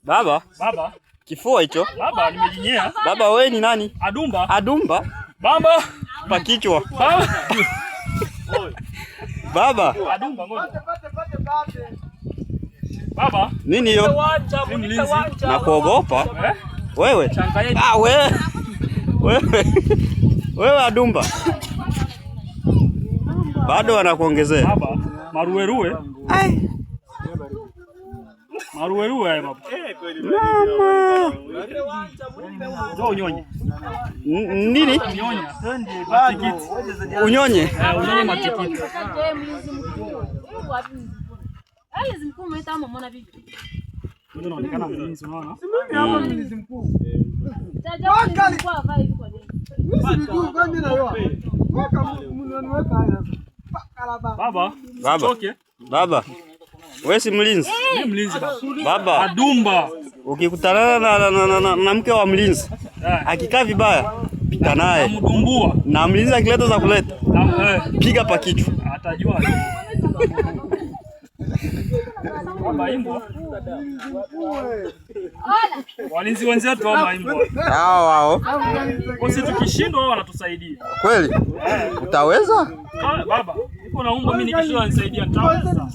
Baba. Baba. Kifua hicho. Baba nimejinyea. Baba wewe ni nani? Adumba. Adumba. Baba. Pakichwa. Baba. Baba. Adumba ngoja. Baba. Nini hiyo? Na kuogopa? Wewe. Wewe. Wewe. Wewe Adumba. Bado wanakuongezea. Baba, maruweruwe. Ai. Maruweruwe haya baba. Mama. Njoo unyonye. Nini? Unyonya. Matikiti. Unyonye. Unyonye matikiti. Ndio unaonekana mlinzi unaona? Mimi hapa mlinzi mkuu. Baba. Baba. Wewe si mlinzi? Mimi mlinzi baba. Baba. Adumba. Ukikutana na mke wa mlinzi, akikaa vibaya, pita naye. Namdumbua. Na mlinzi akileta za kuleta, piga pa kichwa. Atajua. Baba imbwa. Walinzi wenzetu wa imbwa. Hao. Sisi tukishindwa wao wanatusaidia. Kweli? Utaweza? Baba, uko na umbo mimi nikishindwa nisaidia nitaweza.